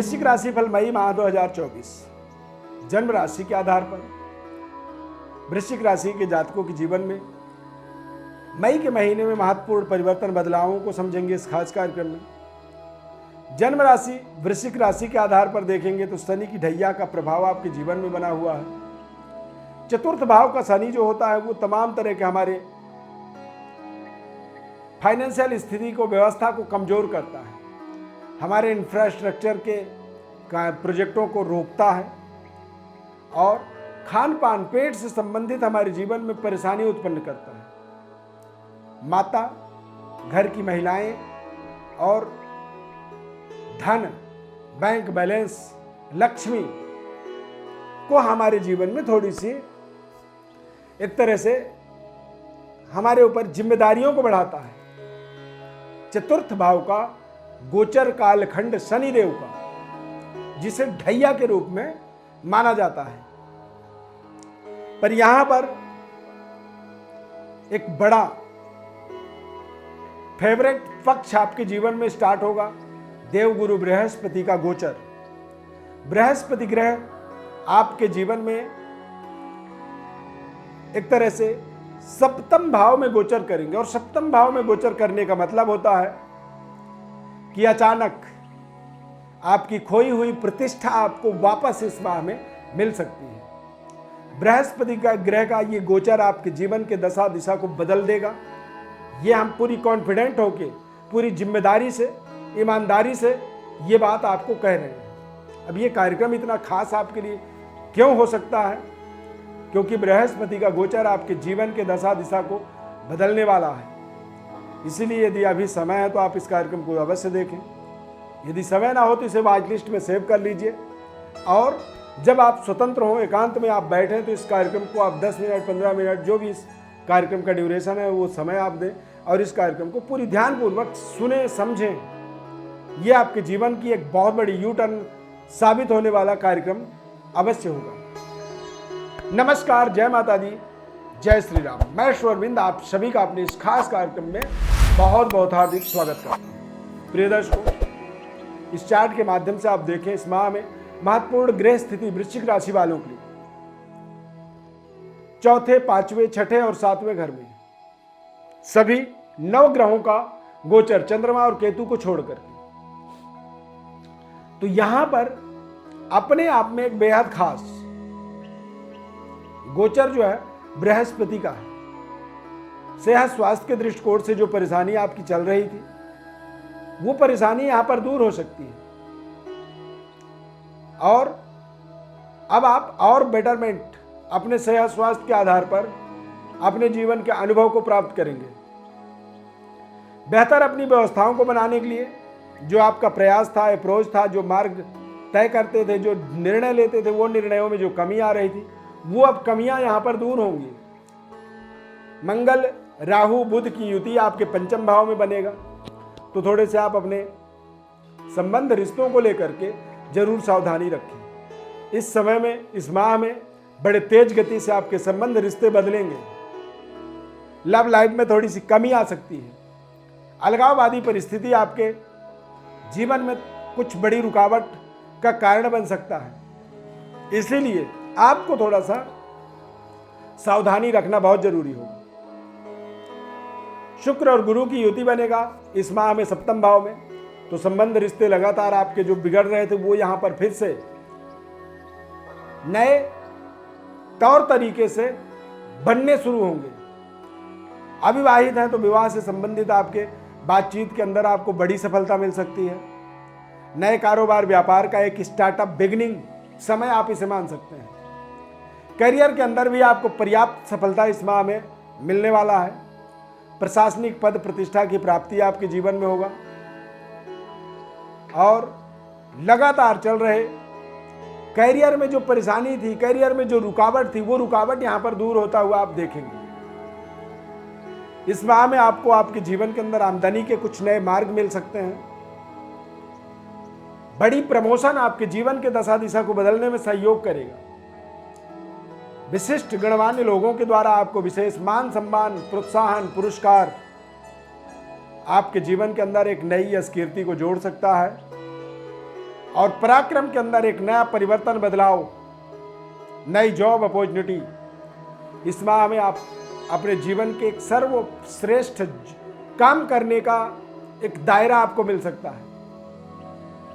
वृश्चिक राशि फल मई माह 2024 जन्म राशि के आधार पर वृश्चिक राशि के जातकों के जीवन में मई के महीने में महत्वपूर्ण परिवर्तन बदलावों को समझेंगे इस खास कार्यक्रम में। जन्म राशि वृश्चिक राशि के आधार पर देखेंगे तो शनि की ढैया का प्रभाव आपके जीवन में बना हुआ है। चतुर्थ भाव का शनि जो होता है वो तमाम तरह के हमारे फाइनेंशियल स्थिति को, व्यवस्था को कमजोर करता है, हमारे इंफ्रास्ट्रक्चर के प्रोजेक्टों को रोकता है और खान पान, पेट से संबंधित हमारे जीवन में परेशानी उत्पन्न करता है। माता, घर की महिलाएं और धन, बैंक बैलेंस, लक्ष्मी को हमारे जीवन में थोड़ी सी एक तरह से हमारे ऊपर जिम्मेदारियों को बढ़ाता है। चतुर्थ भाव का गोचर कालखंड शनिदेव का, जिसे ढैया के रूप में माना जाता है, पर यहां पर एक बड़ा फेवरेट पक्ष आपके जीवन में स्टार्ट होगा। देवगुरु बृहस्पति का गोचर। बृहस्पति ग्रह आपके जीवन में एक तरह से सप्तम भाव में गोचर करेंगे, और सप्तम भाव में गोचर करने का मतलब होता है कि अचानक आपकी खोई हुई प्रतिष्ठा आपको वापस इस माह में मिल सकती है। बृहस्पति का ग्रह का ये गोचर आपके जीवन के दशा दिशा को बदल देगा। ये हम पूरी कॉन्फिडेंट होके, पूरी जिम्मेदारी से, ईमानदारी से ये बात आपको कह रहे हैं। अब ये कार्यक्रम इतना खास आपके लिए क्यों हो सकता है? क्योंकि बृहस्पति का गोचर आपके जीवन के दशा दिशा को बदलने वाला है। इसीलिए यदि अभी समय है तो आप इस कार्यक्रम को अवश्य देखें। यदि समय ना हो तो इसे वॉच लिस्ट में सेव कर लीजिए, और जब आप स्वतंत्र हो, एकांत में आप बैठें, तो इस कार्यक्रम को आप 10 मिनट, 15 मिनट, जो भी इस कार्यक्रम का ड्यूरेशन है वो समय आप दें, और इस कार्यक्रम को पूरी ध्यानपूर्वक सुने, समझें। ये आपके जीवन की एक बहुत बड़ी यू टर्न साबित होने वाला कार्यक्रम अवश्य होगा। नमस्कार, जय माता दी, जय श्री राम। मैं श्वरविंद आप सभी का अपने इस खास कार्यक्रम में बहुत बहुत हार्दिक स्वागत करता हूँ। प्रिय दर्शकों, इस चार्ट के माध्यम से आप देखें इस माह में महत्वपूर्ण ग्रह स्थिति वृश्चिक राशि वालों के लिए चौथे, पांचवें, छठे और सातवें घर में सभी 9 ग्रहों का गोचर, चंद्रमा और केतु को छोड़कर। तो यहां पर अपने आप में एक बेहद खास गोचर जो है बृहस्पति का है। सेहत स्वास्थ्य के दृष्टिकोण से जो परेशानी आपकी चल रही थी, वो परेशानी यहां पर दूर हो सकती है, और अब आप और बेटरमेंट अपने सेहत स्वास्थ्य के आधार पर अपने जीवन के अनुभव को प्राप्त करेंगे। बेहतर अपनी व्यवस्थाओं को बनाने के लिए जो आपका प्रयास था, अप्रोच था, जो मार्ग तय करते थे, जो निर्णय लेते थे, वो निर्णयों में जो कमी आ रही थी, वो अब कमियां यहां पर दूर होंगी। मंगल, राहु, बुध की युति आपके पंचम भाव में बनेगा, तो थोड़े से आप अपने संबंध, रिश्तों को लेकर के जरूर सावधानी रखें। इस समय में, इस माह में बड़े तेज गति से आपके संबंध, रिश्ते बदलेंगे। लव लाइफ में थोड़ी सी कमी आ सकती है। अलगाववादी परिस्थिति आपके जीवन में कुछ बड़ी रुकावट का कारण बन सकता है। इसीलिए आपको थोड़ा सा सावधानी रखना बहुत जरूरी होगा। शुक्र और गुरु की युति बनेगा इस माह में सप्तम भाव में, तो संबंध, रिश्ते लगातार आपके जो बिगड़ रहे थे वो यहां पर फिर से नए तौर तरीके से बनने शुरू होंगे। अविवाहित हैं तो विवाह से संबंधित आपके बातचीत के अंदर आपको बड़ी सफलता मिल सकती है। नए कारोबार, व्यापार का एक स्टार्टअप बिगिनिंग समय आप इसे मान सकते हैं। करियर के अंदर भी आपको पर्याप्त सफलता इस माह में मिलने वाला है। प्रशासनिक पद, प्रतिष्ठा की प्राप्ति आपके जीवन में होगा, और लगातार चल रहे करियर में जो परेशानी थी, करियर में जो रुकावट थी, वो रुकावट यहां पर दूर होता हुआ आप देखेंगे। इस माह में आपको आपके जीवन के अंदर आमदनी के कुछ नए मार्ग मिल सकते हैं। बड़ी प्रमोशन आपके जीवन के दशा दिशा को बदलने में सहयोग करेगा। विशिष्ट गणमान्य लोगों के द्वारा आपको विशेष मान सम्मान, प्रोत्साहन, पुरस्कार आपके जीवन के अंदर एक नई स्कीर्ति को जोड़ सकता है। और पराक्रम के अंदर एक नया परिवर्तन, बदलाव, नई जॉब अपॉर्चुनिटी इस माह में आप अपने जीवन के एक सर्वश्रेष्ठ काम करने का एक दायरा आपको मिल सकता है।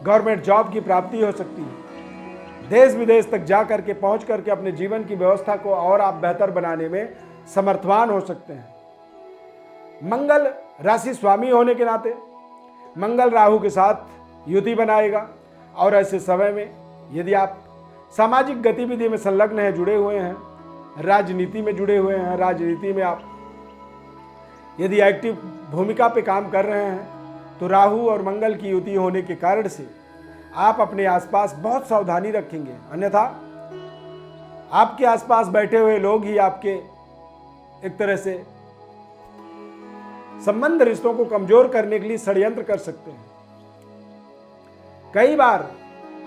गवर्नमेंट जॉब की प्राप्ति हो सकती है। देश विदेश तक जा करके पहुंच करके अपने जीवन की व्यवस्था को और आप बेहतर बनाने में समर्थवान हो सकते हैं। मंगल राशि स्वामी होने के नाते मंगल राहु के साथ युति बनाएगा और ऐसे समय में यदि आप सामाजिक गतिविधि में संलग्न हैं, जुड़े हुए हैं, राजनीति में जुड़े हुए हैं, राजनीति में आप यदि एक्टिव भूमिका पे काम कर रहे हैं, तो राहु और मंगल की युति होने के कारण से आप अपने आसपास बहुत सावधानी रखेंगे। अन्यथा आपके आसपास बैठे हुए लोग ही आपके एक तरह से संबंध रिश्तों को कमजोर करने के लिए षड्यंत्र कर सकते हैं। कई बार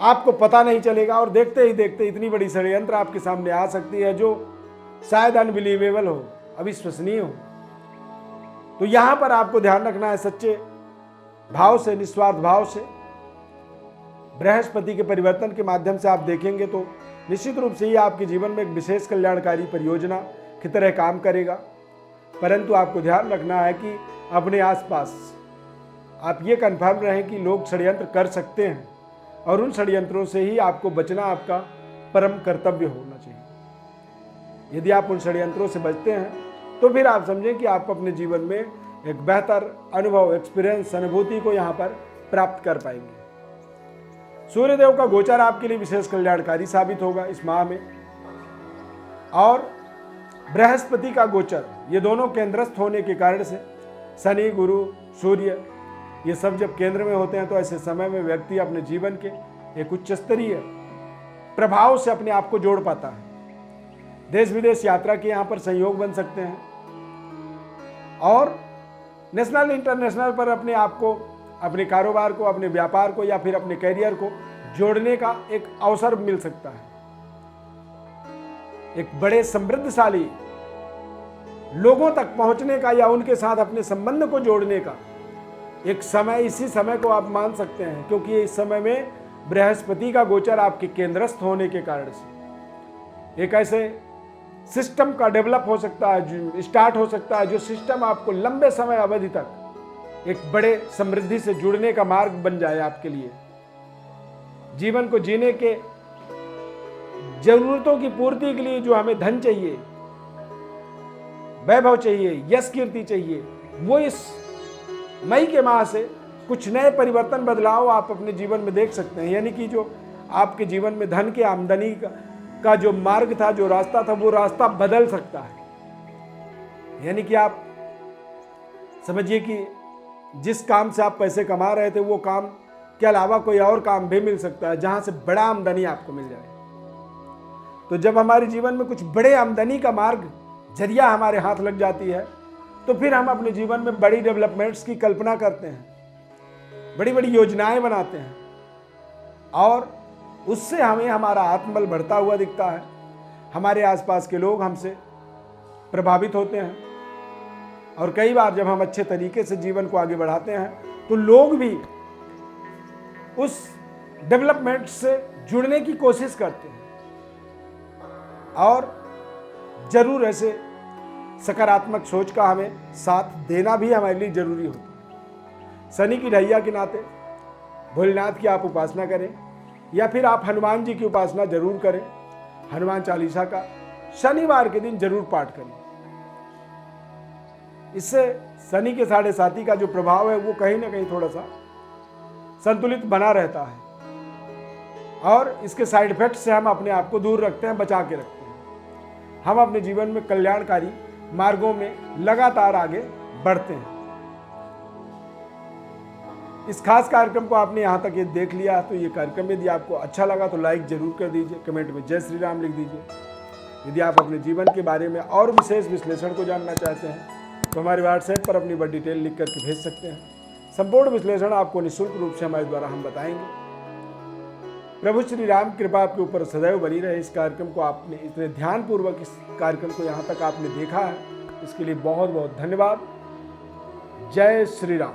आपको पता नहीं चलेगा और देखते ही देखते इतनी बड़ी षड्यंत्र आपके सामने आ सकती है जो शायद अनबिलीवेबल हो, अविश्वसनीय हो। तो यहां पर आपको ध्यान रखना है, सच्चे भाव से, निस्वार्थ भाव से बृहस्पति के परिवर्तन के माध्यम से आप देखेंगे तो निश्चित रूप से ही आपके जीवन में एक विशेष कल्याणकारी परियोजना की तरह काम करेगा। परंतु आपको ध्यान रखना है कि अपने आसपास आप ये कन्फर्म रहें कि लोग षड्यंत्र कर सकते हैं और उन षड्यंत्रों से ही आपको बचना आपका परम कर्तव्य होना चाहिए। यदि आप उन षड्यंत्रों से बचते हैं तो फिर आप समझें कि आप अपने जीवन में एक बेहतर अनुभव, एक्सपीरियंस, अनुभूति को यहाँ पर प्राप्त कर पाएंगे। सूर्यदेव का गोचर आपके लिए विशेष कल्याणकारी साबित होगा इस माह में, और बृहस्पति का गोचर, ये दोनों केंद्रस्थ होने के कारण से शनि, गुरु, सूर्य ये सब जब केंद्र में होते हैं तो ऐसे समय में व्यक्ति अपने जीवन के एक उच्च स्तरीय प्रभाव से अपने आप को जोड़ पाता है। देश विदेश यात्रा के यहाँ पर संयोग बन सकते हैं और नेशनल इंटरनेशनल पर अपने आप को, अपने कारोबार को, अपने व्यापार को या फिर अपने कैरियर को जोड़ने का एक अवसर मिल सकता है। एक बड़े समृद्धशाली लोगों तक पहुंचने का या उनके साथ अपने संबंध को जोड़ने का एक समय, इसी समय को आप मान सकते हैं, क्योंकि इस समय में बृहस्पति का गोचर आपके केंद्रस्थ होने के कारण से एक ऐसे सिस्टम का डेवलप हो सकता है, जो स्टार्ट हो सकता है, जो सिस्टम आपको लंबे समय अवधि तक एक बड़े समृद्धि से जुड़ने का मार्ग बन जाए आपके लिए। जीवन को जीने के जरूरतों की पूर्ति के लिए जो हमें धन चाहिए, वैभव चाहिए, यश कीर्ति चाहिए, वो इस मई के माह से कुछ नए परिवर्तन, बदलाव आप अपने जीवन में देख सकते हैं। यानी कि जो आपके जीवन में धन के आमदनी का जो मार्ग था, जो रास्ता था, वो रास्ता बदल सकता है। यानी कि आप समझिए कि जिस काम से आप पैसे कमा रहे थे, वो काम के अलावा कोई और काम भी मिल सकता है जहां से बड़ा आमदनी आपको मिल जाए। तो जब हमारे जीवन में कुछ बड़े आमदनी का मार्ग, जरिया हमारे हाथ लग जाती है, तो फिर हम अपने जीवन में बड़ी डेवलपमेंट्स की कल्पना करते हैं, बड़ी बड़ी योजनाएं बनाते हैं और उससे हमें हमारा आत्मबल बढ़ता हुआ दिखता है। हमारे आसपास के लोग हमसे प्रभावित होते हैं और कई बार जब हम अच्छे तरीके से जीवन को आगे बढ़ाते हैं तो लोग भी उस डेवलपमेंट से जुड़ने की कोशिश करते हैं और जरूर ऐसे सकारात्मक सोच का हमें साथ देना भी हमारे लिए जरूरी होता है। शनि की ढैया के नाते भोलेनाथ की आप उपासना करें या फिर आप हनुमान जी की उपासना जरूर करें। हनुमान चालीसा का शनिवार के दिन जरूर पाठ करें। इससे शनि के 7.5 का जो प्रभाव है वो कहीं ना कहीं थोड़ा सा संतुलित बना रहता है और इसके साइड इफेक्ट से हम अपने आप को दूर रखते हैं, बचा के रखते हैं। हम अपने जीवन में कल्याणकारी मार्गों में लगातार आगे बढ़ते हैं। इस खास कार्यक्रम को आपने यहाँ तक ये देख लिया तो ये कार्यक्रम यदि आपको अच्छा लगा तो लाइक जरूर कर दीजिए, कमेंट में जय श्री राम लिख दीजिए। यदि आप अपने जीवन के बारे में और विशेष विश्लेषण को जानना चाहते हैं तो हमारे व्हाट्सएप पर अपनी बड़ी डिटेल लिख करके भेज सकते हैं। संपूर्ण विश्लेषण आपको निःशुल्क रूप से हमारे द्वारा हम बताएंगे। प्रभु श्री राम कृपा आपके ऊपर सदैव बनी रहे। इस कार्यक्रम को आपने इतने ध्यानपूर्वक इस कार्यक्रम को यहाँ तक आपने देखा है, इसके लिए बहुत बहुत धन्यवाद। जय श्री राम।